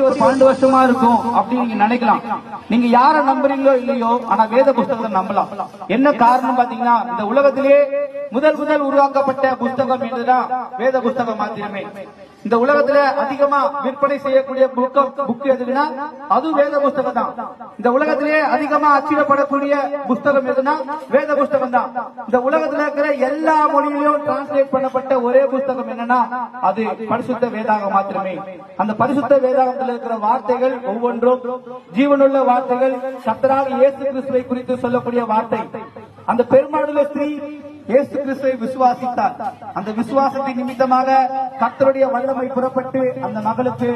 12 வருஷமா இருக்கும் அப்படின்னு நீங்க நினைக்கலாம். நீங்க யார நம்புறீங்களோ இல்லையோ, ஆனா வேத புஸ்தகத்தை நம்பலாம். என்ன காரணம் பாத்தீங்கன்னா, இந்த உலகத்திலேயே முதல் உருவாக்கப்பட்ட புஸ்தகம் என்றுதான் வேத புஸ்தகம் மாத்திரமே. இந்த உலகத்துல அதிகமா விற்பனை செய்யக்கூடிய புக் எதுனா அது வேத புஸ்தகம் தான். இந்த உலகத்திலேயே அதிகமா அச்சிடப்படக்கூடிய புஸ்தகம் எதுனா வேத புஸ்தகம் தான். இந்த உலகத்துல இருக்கிற எல்லா மொழியிலும் டிரான்ஸ்லேட் பண்ணப்பட்ட ஒரே புஸ்தகம் என்னன்னா அது பரிசுத்த வேதாகம் மாத்திரமே. அந்த பரிசுத்த வேதாகத்தில் இருக்கிற வார்த்தைகள் ஒவ்வொன்றும் ஜீவனுள்ள வார்த்தைகள். கர்த்தராகிய இயேசு கிறிஸ்துவை குறித்து சொல்லக்கூடிய வார்த்தை. அந்த பெரும்பாலுள்ள ஸ்திரீ இயேசு கிறிஸ்துவை விசுவாசித்தார். அந்த விசுவாசத்தின் நிமித்தமாக கர்த்தருடைய வல்லமை புறப்பட்டு அந்த மகளுக்கு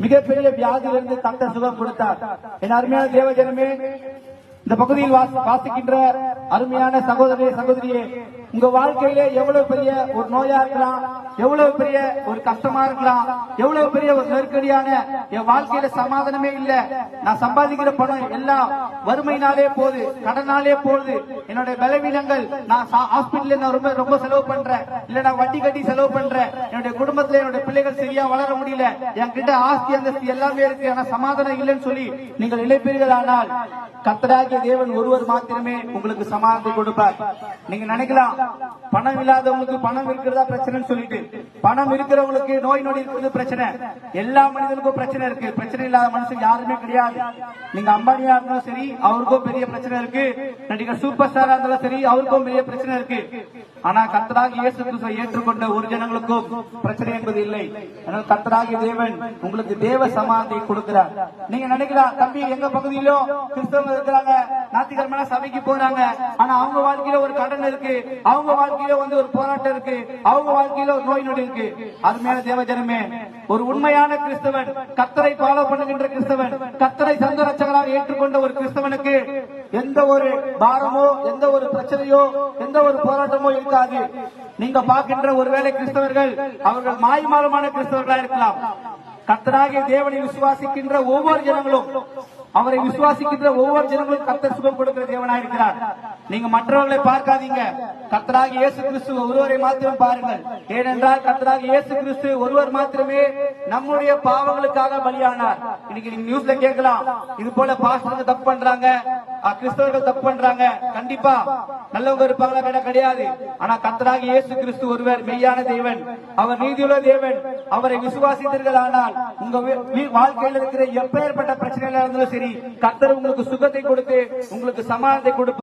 மிகப்பெரிய வியாதியிலிருந்து கர்த்தர் சுகம் கொடுத்தார். என் அருமையான தேவஜனமே, இந்த பகுதியில் வாசிக்கின்ற அருமையான சகோதரியே, உங்க வாழ்க்கையில எவ்வளவு பெரிய ஒரு நோயா இருக்கலாம், எவ்வளவு பெரிய ஒரு கஷ்டமா இருக்கலாம், எவ்வளவு பெரிய ஒரு நெருக்கடியான என் வாழ்க்கையில சமாதானமே இல்ல, நான் சம்பாதிக்கிற பணம் எல்லாம் வறுமையினாலே போகுது, கடனாலே போகுது, என்னுடைய பலவீனங்கள், நான் ஹாஸ்பிட்டல் ரொம்ப செலவு பண்றேன், இல்ல நான் வட்டி கட்டி செலவு பண்றேன், என்னுடைய குடும்பத்துல என்னுடைய பிள்ளைகள் சரியா வளர முடியல, என்கிட்ட ஆஸ்தி அந்தஸ்து எல்லாமே இருக்கு, ஆனா சமாதானம் இல்லைன்னு சொல்லி நீங்கள் நிலைப்பீர்கள். ஆனால் கர்த்தராகிய தேவன் ஒருவர் மாத்திரமே உங்களுக்கு சமாதானத்தை கொடுப்பார். நீங்க நினைக்கலாம், பணம் இல்லாதவங்களுக்கு பணம் இருக்கிறதா பிரச்சனைன்னு சொல்லிட்டு, பணம் இருக்கிறவங்களுக்கு நோய் நொடி இருக்கிறது பிரச்சனை. எல்லா மனிதனுக்கும் பிரச்சனை இருக்கு. பிரச்சனை இல்லாத மனுஷன் யாருமே கிடையாது. நீங்க அம்பானியா இருந்தாலும் சரி, அவருக்கும் பெரிய பிரச்சனை இருக்கு. நடிகர் சூப்பர் ஸ்டாரா இருந்தாலும் சரி, அவருக்கும் பெரிய பிரச்சனை இருக்கு. ஆனா கர்த்தராகிய இயேசு கிறிஸ்துவை ஏற்றுக்கொண்ட ஒரு ஜனங்களுக்கும் பிரச்சனை என்பது இல்லை. ஆனால் கர்த்தராகிய தேவன் உங்களுக்கு தேவ சமாதானத்தை கொடுக்கிறார். நீங்க நினைக்கலாம், தம்பி எங்க பகுதியிலும் கிறிஸ்தவங்க இருக்கிறாங்க, ஞாயிற்றுக்கிழமை சபைக்கு போறாங்க, ஆனா அவங்க வாழ்க்கையில ஒரு கடன் இருக்கு, அவங்க வாழ்க்கையில ஒரு போராட்டம் இருக்கு, அவங்க வாழ்க்கையில ஒரு நோய் நொடி இருக்கு. அருமையான தேவஜனமே, ஒரு உண்மையான கிறிஸ்தவன், கர்த்தரை ஃபாலோ பண்ணுகின்ற கிறிஸ்தவன், கர்த்தரை சொந்த ரட்சகராக ஏற்றுக்கொண்ட ஒரு கிறிஸ்தவனுக்கு எந்த ஒரு பாரமோ, எந்த ஒரு பிரச்சனையோ, எந்த ஒரு போராட்டமோ இருக்காது. நீங்க பார்க்கின்ற ஒருவேளை கிறிஸ்தவர்கள் அவர்கள் மாய்மாலமான கிறிஸ்தவர்களா இருக்கலாம். கர்த்தராகிய தேவனை விசுவாசிக்கின்ற ஒவ்வொரு ஜனங்களும், அவரை விசுவாசிக்கின்ற ஒவ்வொரு ஜனங்களும் கர்த்தர் சுகம் கொடுக்கிற தேவனாயிருக்கிறார். நீங்க மற்றவர்களை பார்க்காதீங்க, கர்த்தராகிய இயேசு கிறிஸ்து ஒருவரை மாத்திரம் பாருங்கள். ஏனென்றால் கர்த்தராகிய இயேசு கிறிஸ்து ஒருவர் மாத்திரமே நம்முடைய பாவங்களுக்காக பலியானார். இன்னைக்கு நீங்க நியூஸ்ல கேட்கலாம், இது போல பாஸ்டர்கள் தப்பு பண்றாங்க, கிறிஸ்தவர்கள் தப்பு பண்றாங்க. கண்டிப்பா நல்லவங்க இருப்பாங்களா? கிடையாது. ஆனா கர்த்தராகிய இயேசு கிறிஸ்து ஒருவர் மெய்யான தேவன், அவர் நீதியுள்ள தேவன். அவரை விசுவாசித்தீர்கள் ஆனால் உங்க வாழ்க்கையில் இருக்கிற எப்பேற்பட்ட பிரச்சனையில இருந்தாலும் சரி, கர்த்தர் உங்களுக்கு சுகத்தை கொடுத்து உங்களுக்கு சமாதானத்தை கொடுப்பார்.